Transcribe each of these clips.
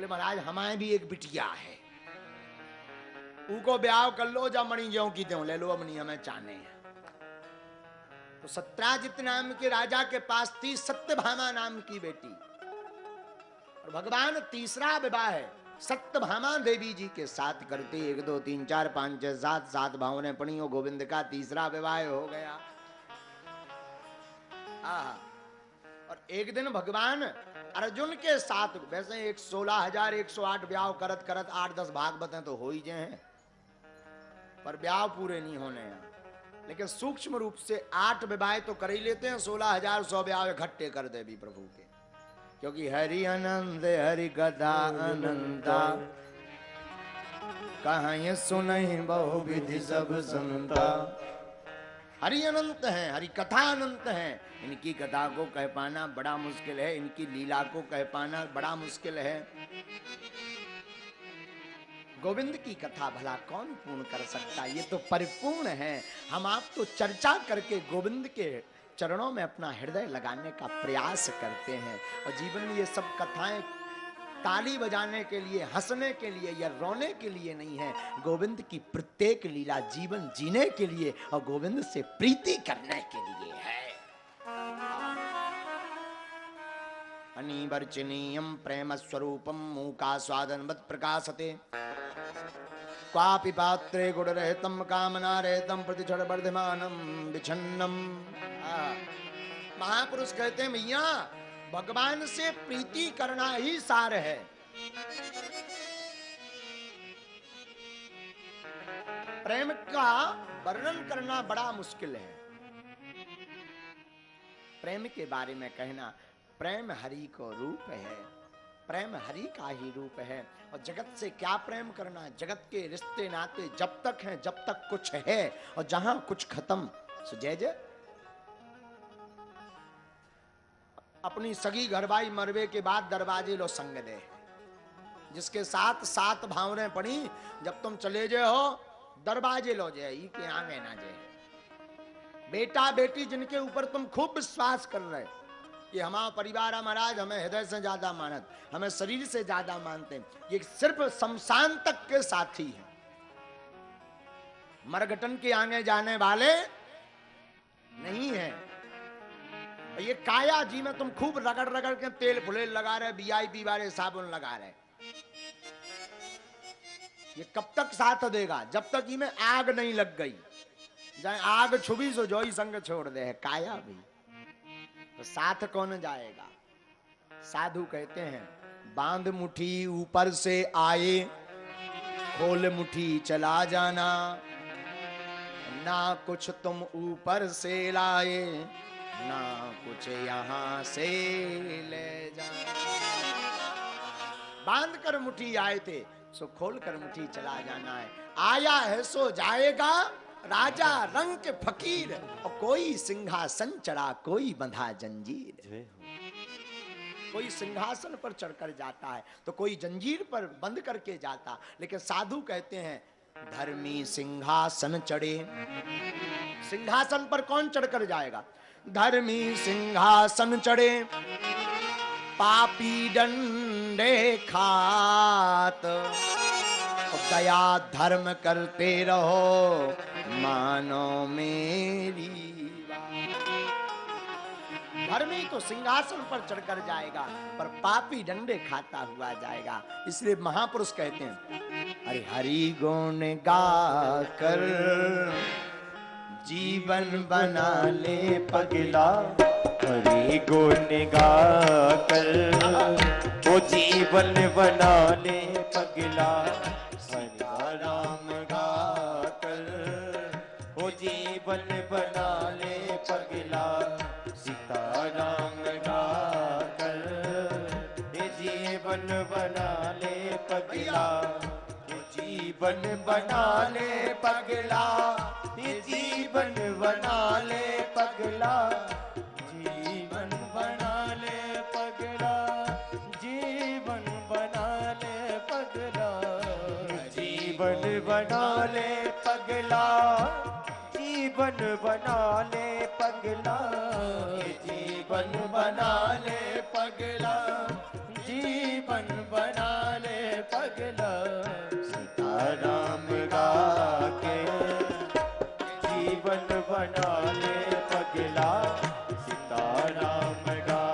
बोले महाराज हमारे भी एक बिटिया है, उको ब्याह कर लो, जब मणि ज्यों की त्यों ले लो, मणि हमें चाहने हैं। तो सत्राजित नाम के राजा के पास थी सत्यभामा नाम की बेटी, और भगवान तीसरा विवाह है सत्यभामा देवी जी के साथ करते। 1 2 3 4 5 6 7 7 भावने पड़ी, गोविंद का तीसरा विवाह हो गया। और एक दिन भगवान अर्जुन के साथ, वैसे 16,108 ब्याह करत करत 8-10 भागवत तो हो ही जाए हैं, पर ब्याह पूरे नहीं होने हैं। लेकिन सूक्ष्म रूप से 8 विवाह तो कर ही लेते हैं, 16,100 ब्याह इकट्ठे कर दे भी प्रभु के, क्योंकि हरि अनंत हरि कथा अनंता, कहां सुनहि बहु विधि सब सुनता। हरि अनंत है, हरि कथा अनंत है, इनकी कथा को कह पाना बड़ा मुश्किल है, इनकी लीला को कह पाना बड़ा मुश्किल है। गोविंद की कथा भला कौन पूर्ण कर सकता, ये तो परिपूर्ण है। हम आप तो चर्चा करके गोविंद के चरणों में अपना हृदय लगाने का प्रयास करते हैं, और जीवन में ये सब कथाएं ताली बजाने के लिए, हंसने के लिए या रोने के लिए नहीं है। गोविंद की प्रत्येक लीला जीवन जीने के लिए और गोविंद से प्रीति करने के लिए है। अनिवर्चनीयम प्रेम स्वरूपम मूका स्वादनवत् प्रकाशते, क्वापि पात्रे गुण रहतम कामना रहतम प्रतिक्षण वर्धमानम विछन्नम। महापुरुष कहते हैं भैया भगवान से प्रीति करना ही सार है। प्रेम का वर्णन करना बड़ा मुश्किल है। प्रेम के बारे में कहना, प्रेम हरि को रूप है, प्रेम हरि का ही रूप है। और जगत से क्या प्रेम करना, जगत के रिश्ते नाते जब तक हैं, जब तक कुछ है, और जहां कुछ खत्म सो जय जय। अपनी सगी घरवाई मरवे के बाद दरवाजे लो संग दे, जिसके साथ 7 भावने पड़ी, जब तुम चले जाए हो दरवाजे लो जाए, के आगे ना जाए। बेटा बेटी जिनके ऊपर तुम खूब विश्वास कर रहे, ये हमारा परिवार है महाराज, हमें हृदय से ज्यादा मानत, हमें शरीर से ज्यादा मानते हैं, ये सिर्फ शमशान तक के साथी हैं, मरघटन के आने जाने वाले नहीं है। ये काया जी में तुम खूब रगड़ रगड़ के तेल फुलेल लगा रहे, VIP वाले साबुन लगा रहे, ये कब तक साथ देगा, जब तक इनमें आग नहीं लग गई। जाए आग छुबी सो जोई संग छोड़ दे है काया भी, तो साथ कौन जाएगा। साधु कहते हैं बांध मुट्ठी ऊपर से आए, खोल मुट्ठी चला जाना, ना कुछ तुम ऊपर से लाए, ना कुछ यहां से ले जाना। बांध कर मुट्ठी आए थे, सो खोल कर मुट्ठी चला जाना है। आया है सो जाएगा, राजा रंग फकीर, और कोई सिंहासन चढ़ा कोई बंधा जंजीर। कोई सिंहासन पर चढ़कर जाता है तो कोई जंजीर पर बंद करके जाता। लेकिन साधु कहते हैं धर्मी सिंहासन चढ़े। सिंहासन पर कौन चढ़कर जाएगा, धर्मी सिंहासन चढ़े, पापी डंडे खात, दया धर्म करते रहो मानो मेरी बात। धर्मी तो सिंहासन पर चढ़कर जाएगा, पर पापी डंडे खाता हुआ जाएगा। इसलिए महापुरुष कहते हैं अरे हरि गुण गा कर जीवन बना ले पगला, हरि गुण गा कर वो जीवन बना ले पगला, हरि राम गा कर वो जीवन बना ले पगला, सीता राम गा कर ये जीवन बना ले पगला, ये जीवन बना ले पगला, ये जीवन बना ले पगला, जीवन बना ले पगला, जीवन बना ले पगला, जीवन बना ले पगला, जीवन बना ले पगला, जीवन बना ले पगला, जीवन बना पगला सीताराम गा के जीवन बना ले पगला सीताराम गा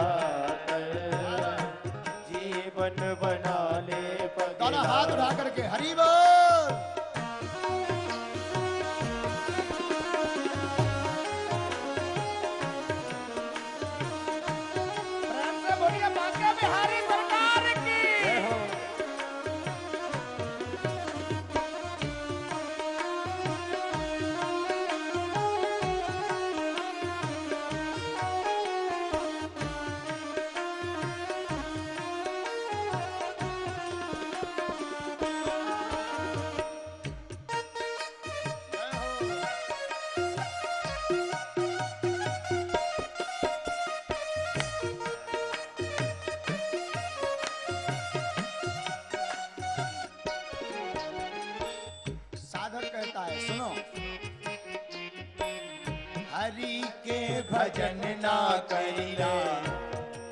कर जीवन बना ले दोनों पगला हाथ उठा करके हरि बोल। प्रेम से बोलिए बांके बिहारी सरकार की। जय हो। साधक कहता है सुनो, हरि के भजन ना कैला,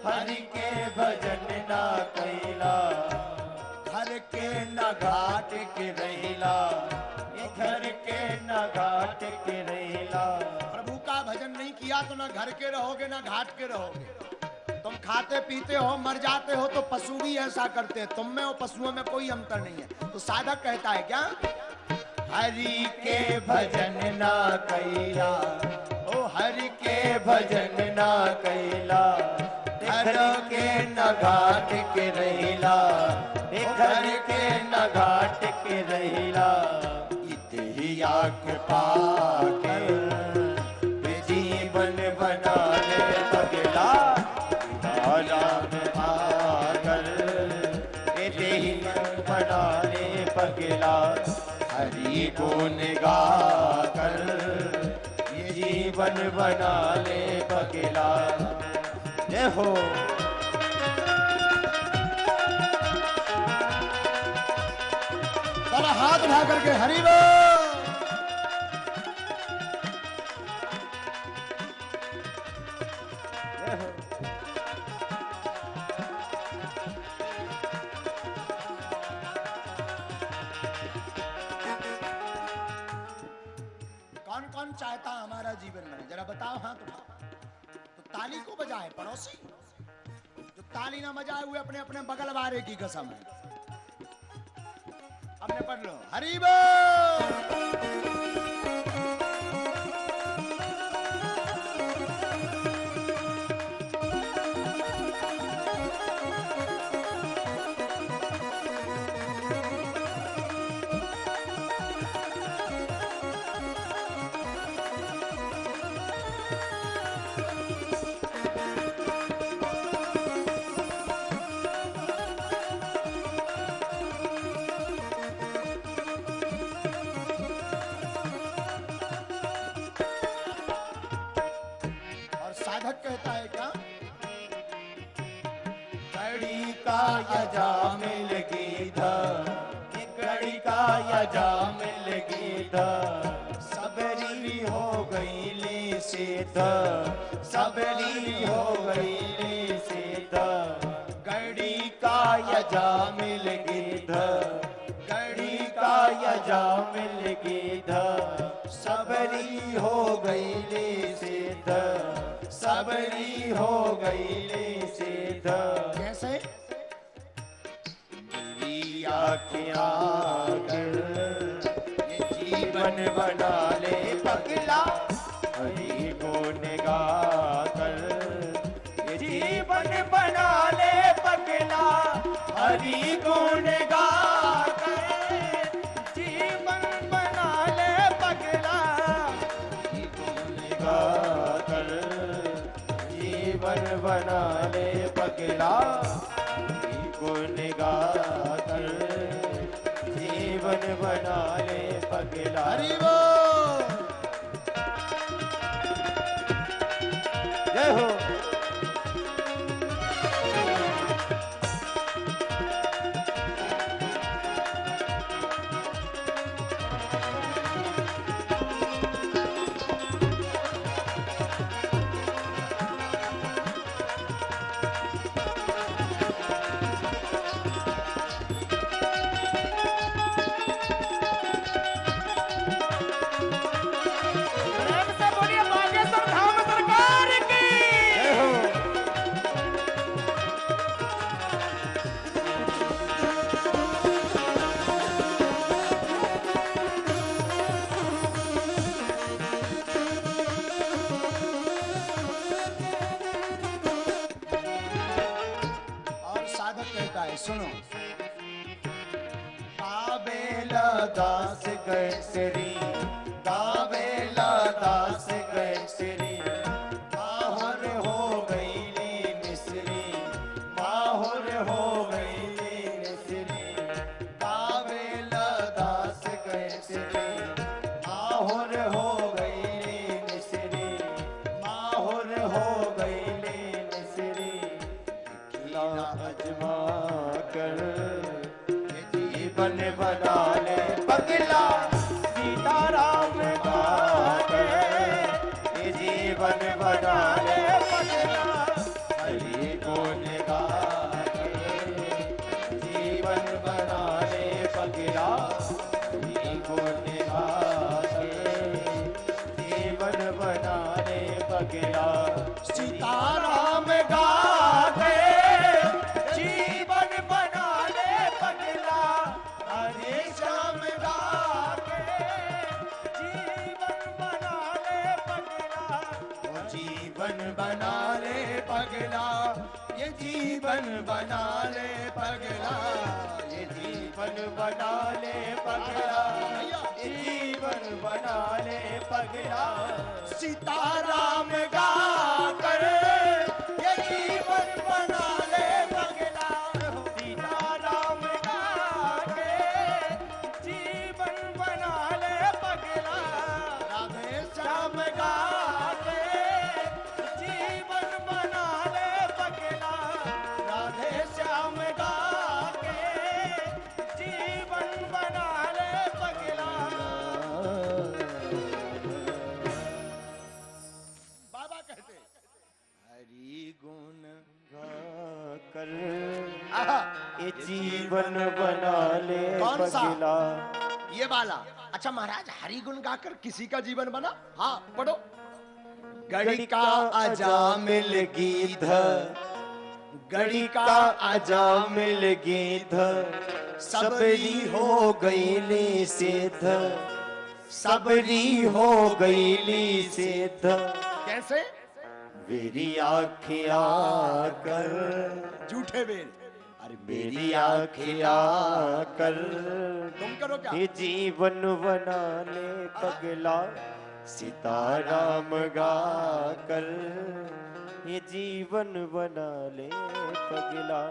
हरि के भजन ना कैला घर के न घाट के रहिला घर के न घाट के रहिला प्रभु का भजन नहीं किया तो ना घर के रहोगे ना घाट के रहोगे। तुम खाते पीते हो मर जाते हो तो पशु भी ऐसा करते हैं, तुम में और पशुओं में कोई अंतर नहीं है। तो साधक कहता है क्या, हरि के भजन ना कैला ओ हरि के भजन ना कैला घर के न घाट के रहिला घर के न घाट के रहिला इतिया के पाके जीवन बना ले पगला राम पागल जीवन बना ले पगला हरि गुण गा कर ये जीवन बना ले पगला जय हो। दोनों हाथ उठा करके हरि बोल। जय हो। कौन कौन चाहता हमारा जीवन बने, जरा बताओ हाथ उठाओ। तो ताली को बजाए पड़ोसी, जो ताली ना बजाए हुए अपने अपने बगल वाले की कसम है। हमने पढ़ लो हरि बोल। साधक कहता है क्या, कड़ी का यजा मिल गीधा कड़ी का यजा मिल गीधा सबरी हो गई ली सीधा सबरी हो गई ली सीधा गड़ी का यजा मिल गीधा गड़ी का यजा मिल गीधा सबरी हो गई ली सीधा सबरी हो गई ले सीधा कैसे आखियां कर ये जीवन बना ले पगला हरि गुण गा कर ये जीवन बना ले पगला हरि गुण गा कर जीवन बना ले पगला हरि गुण गा कर जीवन बना ले पगला गुण गा कर जीवन बना ले पगला हरि बोल। जय हो। दास गए श्री गावेला दास गए श्री माहुर हो गई मिश्री माहुर हो गई मिश्री गावेला दास गए श्री माहुर हो गई मिश्री माहुर हो गई मिश्री खिला अजमा कर जीवन बना ले पगला सीताराम गाके ये जीवन बना ले पगला हरि गुण गाके जीवन बना ले पगला हरि गुण गाके जीवन बना ले पगला सीताराम गाके जीवन बना ले पगला हरे श्याम गाके जीवन बना ले पगला ओ जीवन बना ले पगला ये जीवन बना ले पगला ये जीवन बना ले पगला ये जीवन बना ले पगला सीताराम गा कर ये जीवन बना ले पगला सीताराम गा के जीवन बना ले पगला राधे श्याम गा के जीवन बना ले पगला राधे श्याम गा के जीवन बना ले पगला बाबा कहते हरि गुण कर ये जीवन बना ले कौन सा? पगला ये वाला। अच्छा महाराज, हरि गुण गाकर किसी का जीवन बना? हाँ पढ़ो। गड़ी का अजामिल गीध गड़ी का अजामिल गीध सबरी हो गईली सिद्ध सबरी हो गईली सिद्ध कैसे? मेरी आँखिया कर झूठे बेल। अरे मेरी आँखिया कर तुम करो क्या? ये जीवन बना ले पगला सीताराम गा कर ये जीवन बना ले पगला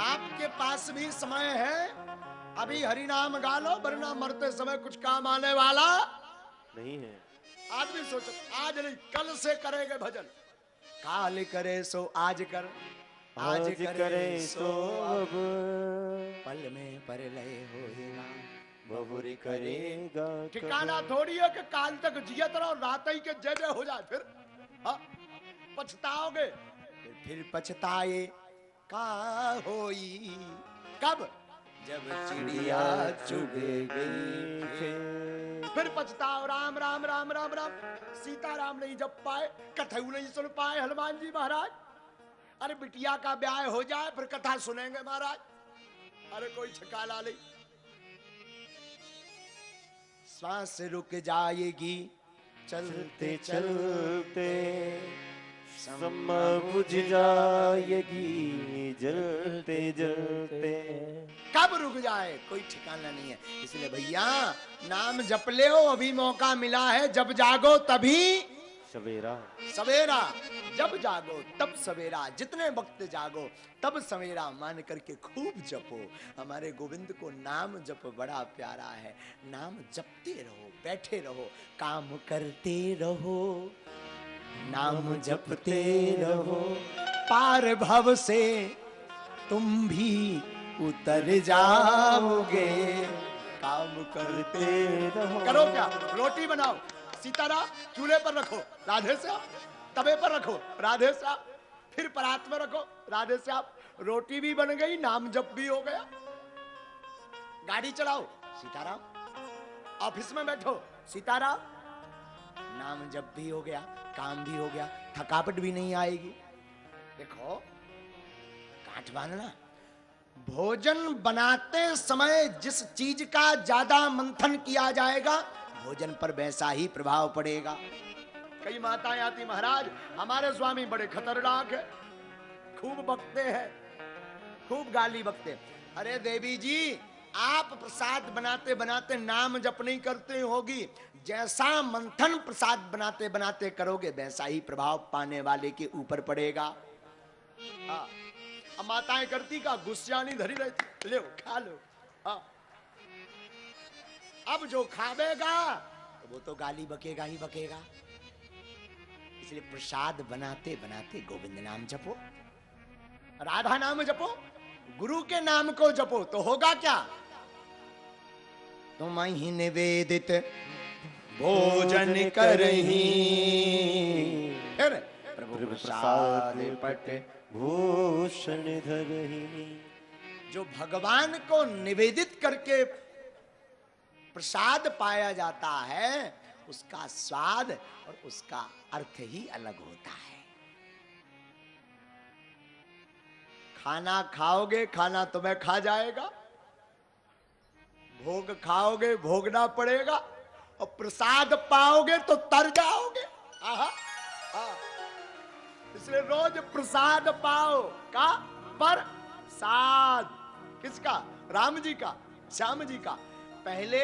आपके पास भी समय है, अभी हरि नाम गा लो, वरना मरते समय कुछ काम आने वाला नहीं है। आदमी सोचो आज नहीं कल से करेंगे भजन, काल करे सो आज कर, आज करे सो अब पल में परलय होएगा। बबुरी करेगा ठिकाना थोड़ी है कि काल तक जियत रहो, रात ही के जय जय हो जाए, फिर हाँ, पछताओगे। फिर पछताए का होई कब? जब चिड़िया चुग गई। फिर पछताओ, राम राम राम राम राम, सीता राम नहीं जप पाए, कथऊ नहीं सुन पाए हनुमान जी महाराज। अरे बिटिया का ब्याह हो जाए फिर कथा सुनेंगे महाराज। अरे कोई ठिकाना नहीं। श्वास रुक जाएगी चलते चलते सम बुझ जाएगी जलते जलते। कब रुक जाए कोई ठिकाना नहीं है। इसलिए भैया नाम जप ले हो, अभी मौका मिला है, जब जागो तभी सवेरा। सवेरा, जब जागो तब सवेरा, जितने वक्त जागो तब सवेरा मान करके खूब जपो। हमारे गोविंद को नाम जप बड़ा प्यारा है। नाम जपते रहो, बैठे रहो, काम करते रहो, नाम जपते रहो, पार भव से तुम भी उतर जाओगे। काम करते रहो। करो क्या? रोटी बनाओ, सीताराम चूल्हे पर रखो, राधे श्याम तवे पर रखो, राधे श्याम फिर परात में रखो, राधे श्याम। रोटी भी बन गई, नाम जप भी हो गया। गाड़ी चलाओ, सीताराम। ऑफिस में बैठो, सीताराम। नाम जप भी हो गया, काम भी हो गया, थकावट भी नहीं आएगी। देखो गांठ बांधना। भोजन बनाते समय जिस चीज का ज्यादा मंथन किया जाएगा, भोजन पर वैसा ही प्रभाव पड़ेगा। कई माताएं आती, महाराज हमारे स्वामी बड़े खतरनाक है, खूब बकते हैं, खूब गाली बकते। अरे देवी जी, आप प्रसाद बनाते बनाते नाम जप नहीं करते होगी, जैसा मंथन प्रसाद बनाते बनाते करोगे वैसा ही प्रभाव पाने वाले के ऊपर पड़ेगा। हाँ। अब माताएं करती का गुस्सानी धरी रहती, ले खा लो। हाँ। अब जो खावेगा तो वो तो गाली बकेगा ही बकेगा। इसलिए प्रसाद बनाते बनाते गोविंद नाम जपो, राधा नाम जपो, गुरु के नाम को जपो, तो होगा क्या? तुम ही निवेदित भोजन करही, फिर प्रभु प्रसाद पट भूषण धरही। जो भगवान को निवेदित करके प्रसाद पाया जाता है उसका स्वाद और उसका अर्थ ही अलग होता है। खाना खाओगे खाना तुम्हें खा जाएगा, भोग खाओगे भोगना पड़ेगा, और प्रसाद पाओगे तो तर जाओगे। आहा, आहा। इसलिए रोज प्रसाद पाओ का प्रसाद। किसका? राम जी का, श्याम जी का। पहले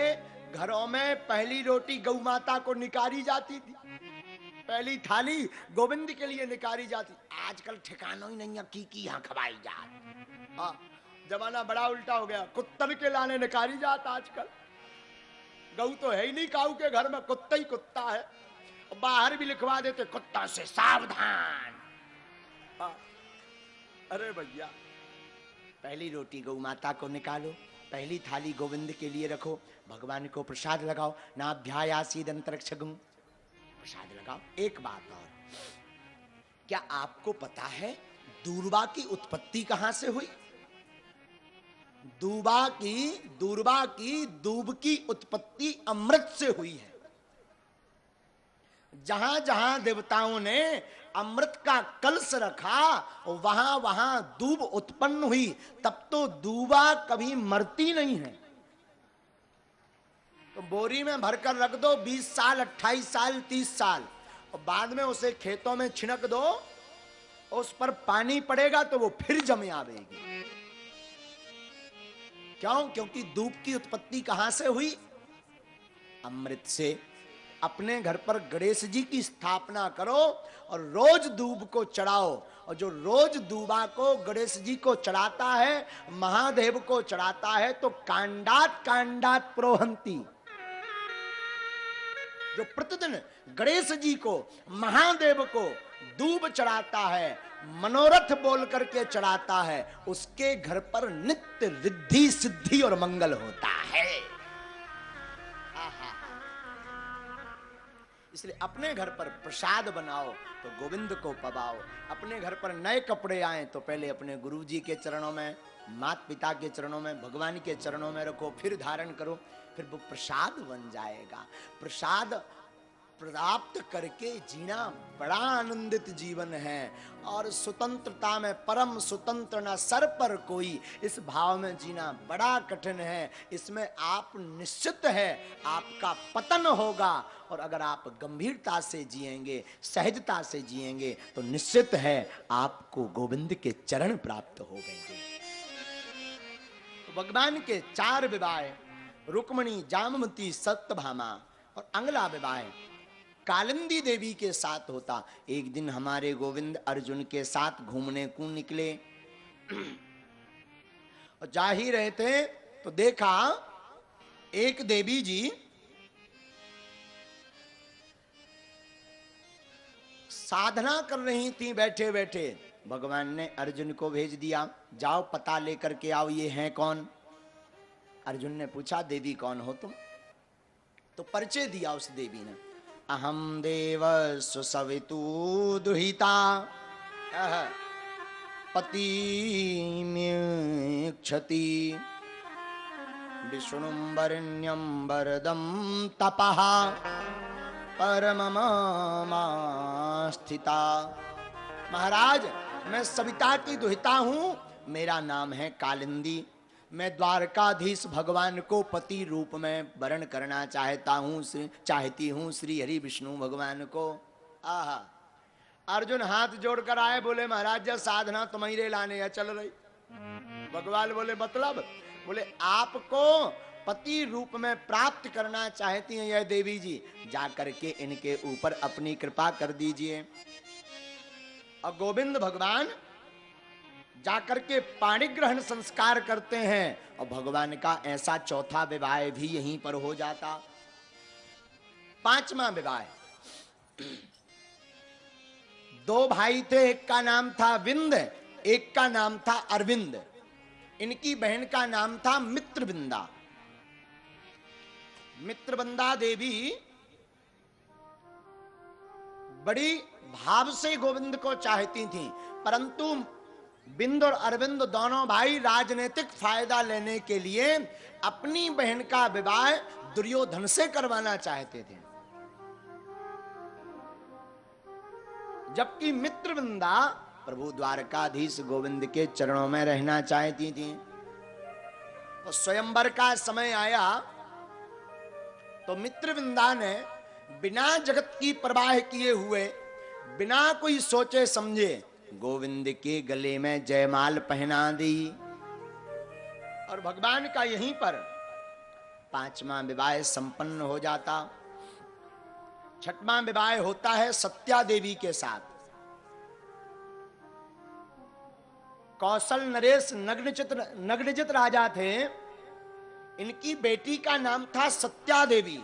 घरों में पहली रोटी गौ माता को निकाली जाती थी, पहली थाली गोविंद के लिए निकाली जाती। आजकल ठिकानों ही नहीं है की यहाँ खवाई जात। हाँ, जमाना बड़ा उल्टा हो गया, कुत्तन के लाने निकाली जात आजकल। गौ तो है ही नहीं, काऊ के घर में कुत्ता ही कुत्ता है, बाहर भी लिखवा देते कुत्ता से सावधान। हाँ। अरे भैया, पहली रोटी गौ माता को निकालो, पहली थाली गोविंद के लिए रखो, भगवान को प्रसाद लगाओ। नाभ्यायासीद अंतरिक्षगुम, प्रसाद लगाओ। एक बात और, क्या आपको पता है दूर्वा की उत्पत्ति कहां से हुई? दूब की उत्पत्ति अमृत से हुई है। जहां जहां देवताओं ने अमृत का कलश रखा वहां वहां दूब उत्पन्न हुई। तब तो दूबा कभी मरती नहीं है। तो बोरी में भरकर रख दो 20 साल 28 साल 30 साल, और बाद में उसे खेतों में छिड़क दो, उस पर पानी पड़ेगा तो वो फिर जम आवेगी। क्यों? क्योंकि दूब की उत्पत्ति कहां से हुई? अमृत से। अपने घर पर गणेश जी की स्थापना करो और रोज दूब को चढ़ाओ, और जो रोज दूबा को गणेश जी को चढ़ाता है, महादेव को चढ़ाता है, तो कांडात कांडात प्रोहंती। जो प्रतिदिन गणेश जी को, महादेव को दूब चढ़ाता है, मनोरथ बोल करके चढ़ाता है, उसके घर पर नित्य रिद्धि सिद्धि और मंगल होता है। इसलिए अपने घर पर प्रसाद बनाओ तो गोविंद को पवाओ। अपने घर पर नए कपड़े आए तो पहले अपने गुरु जी के चरणों में, माता पिता के चरणों में, भगवान के चरणों में रखो, फिर धारण करो, फिर वो प्रसाद बन जाएगा। प्रसाद प्राप्त करके जीना बड़ा आनंदित जीवन है। और स्वतंत्रता में परम स्वतंत्र न सर पर कोई, इस भाव में जीना बड़ा कठिन है। इसमें आप निश्चित है आपका पतन होगा, और अगर आप गंभीरता से जिएंगे, सहजता से जिएंगे, तो निश्चित है आपको गोविंद के चरण प्राप्त हो गए। तो भगवान के 4 विवाह, रुक्मणी, जामवती, सत्यभामा और अगला विवाह कालिंदी देवी के साथ होता। एक दिन हमारे गोविंद अर्जुन के साथ घूमने को निकले, और जा ही रहे थे तो देखा एक देवी जी साधना कर रही थी बैठे बैठे। भगवान ने अर्जुन को भेज दिया, जाओ पता लेकर के आओ ये हैं कौन। अर्जुन ने पूछा, देवी कौन हो तुम? तो परिचय दिया उस देवी ने। अहम देव सुसवितु दुहिता पति क्षति विष्णुं वरेण्यं वरदं तपः परमम स्थिता। महाराज, मैं सविता की दुहिता हूं, मेरा नाम है कालिंदी। मैं द्वारकाधीश भगवान को पति रूप में वरण करना चाहती हूँ श्री हरि विष्णु भगवान को। आहा, अर्जुन हाथ जोड़कर आए, बोले महाराज जब साधना तुम्हारे लाने है चल रही। भगवान बोले मतलब, बोले आपको पति रूप में प्राप्त करना चाहती हैं यह देवी जी, जाकर के इनके ऊपर अपनी कृपा कर दीजिए। और गोविंद भगवान जाकर के पाणी ग्रहण संस्कार करते हैं और भगवान का ऐसा चौथा विवाह भी यहीं पर हो जाता। पांचवा विवाह, दो भाई थे, एक का नाम था विंद, एक का नाम था अरविंद। इनकी बहन का नाम था मित्रविंदा। मित्रविंदा देवी बड़ी भाव से गोविंद को चाहती थीं, परंतु बिंद और अरविंद दोनों भाई राजनीतिक फायदा लेने के लिए अपनी बहन का विवाह दुर्योधन से करवाना चाहते थे। जबकि मित्रविंदा प्रभु द्वारकाधीश गोविंद के चरणों में रहना चाहती थी। तो स्वयंवर का समय आया तो मित्रविंदा ने बिना जगत की परवाह किए हुए, बिना कोई सोचे समझे गोविंद के गले में जयमाल पहना दी। और भगवान का यहीं पर पांचवा विवाह संपन्न हो जाता। छठवां विवाह होता है सत्या देवी के साथ। कौशल नरेश नग्नचित राजा थे। इनकी बेटी का नाम था सत्या देवी।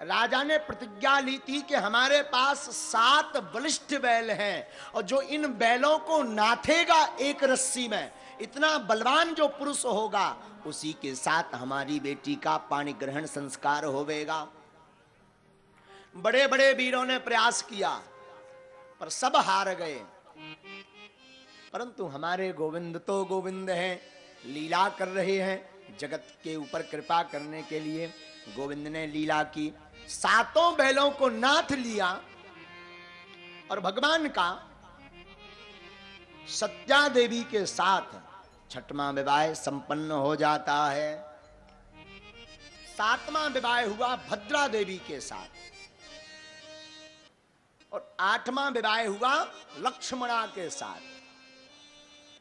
राजा ने प्रतिज्ञा ली थी कि हमारे पास 7 बलिष्ठ बैल हैं और जो इन बैलों को नाथेगा एक रस्सी में, इतना बलवान जो पुरुष होगा उसी के साथ हमारी बेटी का पाणी ग्रहण संस्कार होवेगा। बड़े बड़े वीरों ने प्रयास किया पर सब हार गए। परंतु हमारे गोविंद तो गोविंद हैं, लीला कर रहे हैं। जगत के ऊपर कृपा करने के लिए गोविंद ने लीला की, 7 बैलों को नाथ लिया और भगवान का सत्या देवी के साथ छठवां विवाह संपन्न हो जाता है। 7वां विवाह हुआ भद्रा देवी के साथ और 8वां विवाह हुआ लक्ष्मणा के साथ।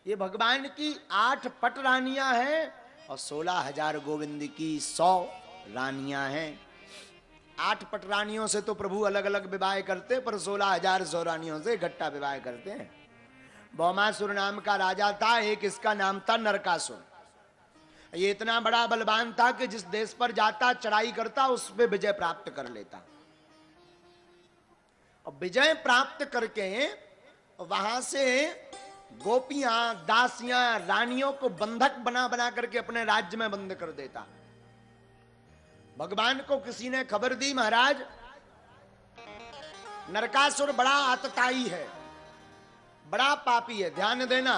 ये भगवान की 8 पट रानियां हैं और 16,000 गोविंद की 100 रानियां हैं। 8 पट रानियों से तो प्रभु अलग अलग विवाह करते, पर 16,000 100 रानियों से इकट्ठा विवाह करते हैं। भौमासुर नाम का राजा था, एक इसका नाम था नरकासुर। ये इतना बड़ा बलवान था कि जिस देश पर जाता चढ़ाई करता उस पे विजय प्राप्त कर लेता। और विजय प्राप्त करके वहां से गोपियां, दासियां, रानियों को बंधक बना बना करके अपने राज्य में बंद कर देता। भगवान को किसी ने खबर दी, महाराज नरकासुर बड़ा आतताई है, बड़ा पापी है, ध्यान देना।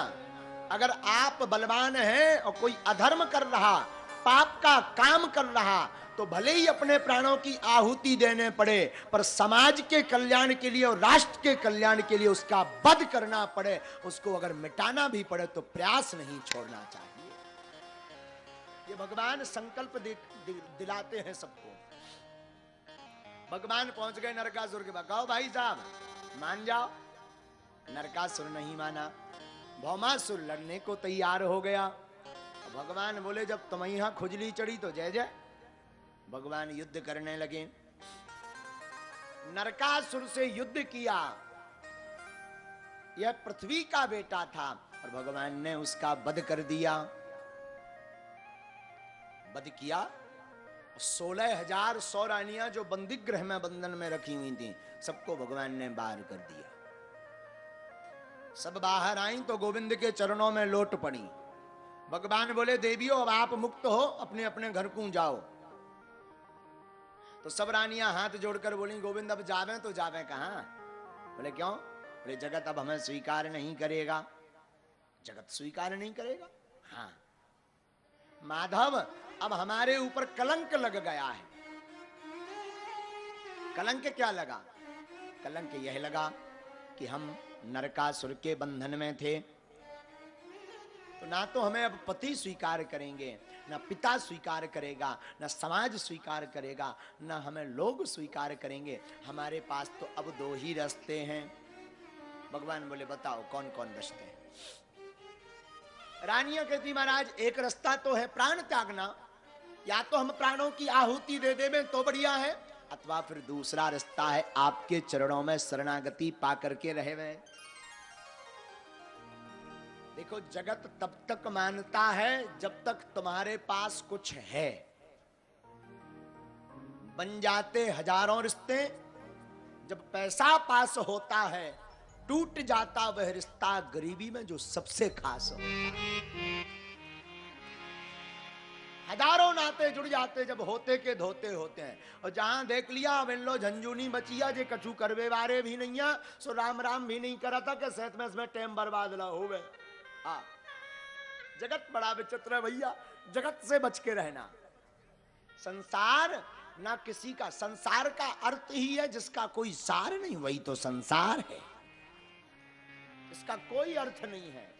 अगर आप बलवान हैं और कोई अधर्म कर रहा, पाप का काम कर रहा, तो भले ही अपने प्राणों की आहुति देने पड़े, पर समाज के कल्याण के लिए और राष्ट्र के कल्याण के लिए उसका वध करना पड़े, उसको अगर मिटाना भी पड़े तो प्रयास नहीं छोड़ना चाहिए। ये भगवान संकल्प दिलाते हैं सबको। भगवान पहुंच गए नरकासुर के पास, कहो भाई साहब मान जाओ। नरकासुर नहीं माना। भौमासुर लड़ने को तैयार हो गया। भगवान बोले जब तुम यहां खुजली चढ़ी तो जय जय। भगवान युद्ध करने लगे, नरकासुर से युद्ध किया। यह पृथ्वी का बेटा था और भगवान ने उसका वध कर दिया। वध किया। 16,100 रानियां जो बंदीगृह में बंधन में रखी हुई थी, सबको भगवान ने बाहर कर दिया। सब बाहर आई तो गोविंद के चरणों में लोट पड़ी। भगवान बोले देवियों अब आप मुक्त हो, अपने अपने घर को जाओ। तो सब रानियां हाथ जोड़कर बोली गोविंद अब जावे तो जावे कहां? बोले क्यों? बोले जगत अब हमें स्वीकार नहीं करेगा। जगत स्वीकार नहीं करेगा? हाँ माधव, अब हमारे ऊपर कलंक लग गया है। कलंक क्या लगा? कलंक यह लगा कि हम नरकासुर के बंधन में थे, तो ना तो हमें अब पति स्वीकार करेंगे, ना पिता स्वीकार करेगा, ना समाज स्वीकार करेगा, ना हमें लोग स्वीकार करेंगे। हमारे पास तो अब 2 ही रास्ते हैं। भगवान बोले बताओ कौन कौन रास्ते हैं? रानियां कहती महाराज एक रास्ता तो है प्राण त्यागना, या तो हम प्राणों की आहुति दे देवे तो बढ़िया है, अथवा फिर दूसरा रास्ता है आपके चरणों में शरणागति पा करके रहे हुए। देखो जगत तब तक मानता है जब तक तुम्हारे पास कुछ है। बन जाते हजारों रिश्ते, जब पैसा पास होता है टूट जाता वह रिश्ता गरीबी में जो सबसे खास होता है। हजारों नाते जुड़ जाते जब होते के धोते होते हैं। और जहां देख लिया वे लो झंझूनी बचिया जे कछु करवे वारे भी नहीं है, सो राम राम भी नहीं करा था कि सेत में इसमें टाइम बर्बाद ना हो गए। हाँ, जगत बड़ा विचित्र है भैया, जगत से बच के रहना। संसार ना किसी का, संसार का अर्थ ही है जिसका कोई सार नहीं, वही तो संसार है, इसका कोई अर्थ नहीं है।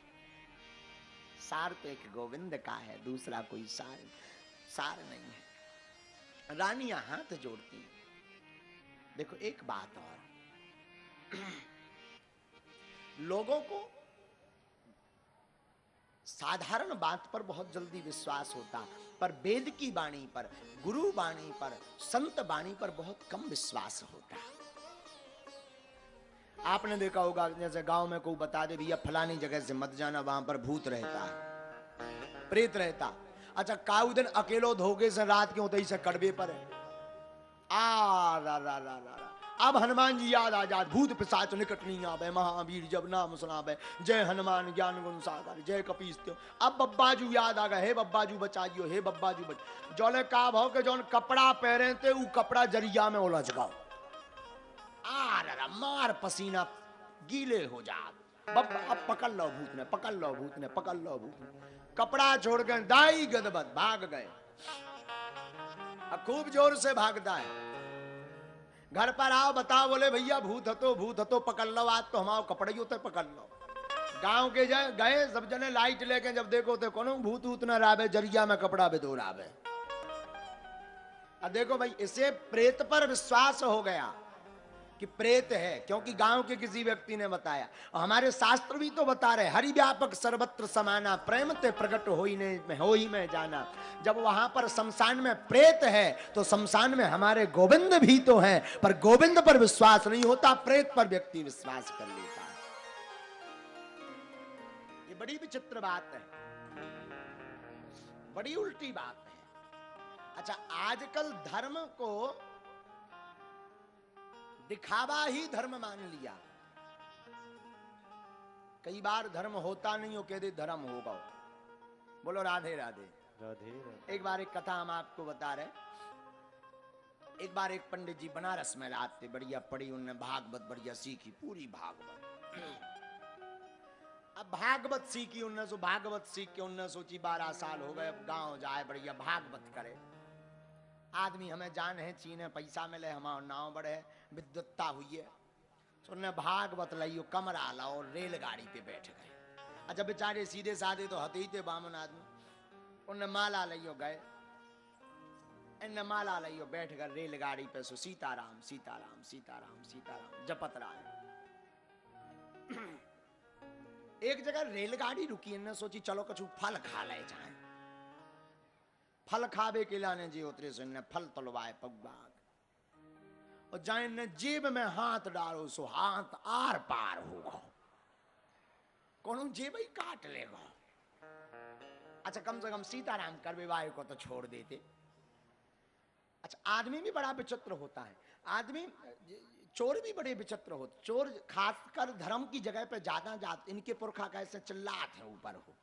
सार तो एक गोविंद का है, दूसरा कोई सार नहीं है। रानियां हाथ जोड़ती हैं। देखो एक बात और, लोगों को साधारण बात पर बहुत जल्दी विश्वास होता, पर वेद की वाणी पर, गुरु वाणी पर, संत वाणी पर बहुत कम विश्वास होता। आपने देखा होगा जैसे गांव में कोई बता दे भैया फलानी जगह से मत जाना, वहां पर भूत रहता है, प्रेत रहता। अच्छा काऊ दिन अकेलो धोखे से रात के होते ही से कड़बे पर है। आ रा रा रा रा रा। अब हनुमान जी याद आ जात, भूत पिशाच निकट नहीं आवे, महावीर जब नाम सुनावे, जय हनुमान ज्ञान गुण सागर, जय कपीस त्यो। अब बब्बाजू याद आ गए, हे बब्बाजू बचाइयो, हे बब्बाजू बच। जोले का भाव के जौन कपड़ा पहरे थे वो कपड़ा जरिया में उलझ गओ। मार पसीना गीले हो जात। अब पकड़ लो भूत ने, पकड़ लो भूत ने, पकड़ लो भूत ने। कपड़ा छोड़ के दाई गदबद भाग गए। अब खूब जोर से भागता है। घर पर आओ बताओ, बोले भैया भूत हतो पकड़ लो, आज तो हमारे कपड़े ही होते पकड़ लो। गांव के गए सब जने लाइट लेके, जब देखो तो कोनो भूत उत न रावे, जरिया में कपड़ा बेदो रावे। अब देखो भाई इसे प्रेत पर विश्वास हो गया कि प्रेत है, क्योंकि गांव के किसी व्यक्ति ने बताया। और हमारे शास्त्र भी तो बता रहे, हरि व्यापक सर्वत्र समाना, प्रेम ते प्रकट हो ही में जाना। जब वहां पर शमशान में प्रेत है तो शमशान में हमारे गोविंद भी तो हैं, पर गोविंद पर विश्वास नहीं होता, प्रेत पर व्यक्ति विश्वास कर लेता है। ये बड़ी विचित्र बात है, बड़ी उल्टी बात है। अच्छा आजकल धर्म को दिखावा ही धर्म मान लिया। कई बार धर्म होता नहीं हो, कह दे धर्म होगा। बोलो राधे राधे राधे राधे। एक बार एक कथा हम आपको बता रहे। एक बार एक पंडित जी बनारस में रात थे, बढ़िया पढ़ी उनने, भागवत बढ़िया सीखी, पूरी भागवत। अब भागवत सीखी उनने, सो भागवत सीख के उनने सोची 12 साल हो गए, अब गांव जाए बढ़िया भागवत करे। आदमी हमें जान है, चीने पैसा मिले, हमारा नाव बढ़े, विद्वत्ता हुई है। सुनने भागवत लाइयो, कमरा लाओ, रेलगाड़ी पे बैठ गए। जब बेचारे सीधे साधे तो हते ही थे बामन आदमी। उन्हें माला लियो गए, इन्हें माला लियो बैठ गए रेलगाड़ी पे। सो सीताराम सीताराम सीताराम सीताराम जपत रहा है। एक जगह रेलगाड़ी रुकी, इन्हें सोची चलो कछु फल खा ले जाए। फल खावे के लाने जी उतरे से ने फल तलवाए पगबाग, और जाए ने जेब में हाथ डालो सो हाथ आर पार होगा, कौन जेब ही काट लेगा। अच्छा कम से कम सीताराम कर विवाह को तो छोड़ देते। अच्छा आदमी भी बड़ा विचित्र होता है, आदमी चोर भी बड़े विचित्र होते। चोर खासकर धर्म की जगह पे ज्यादा जाते, इनके पुरखा कैसे चिल्लाते हैं ऊपर हो,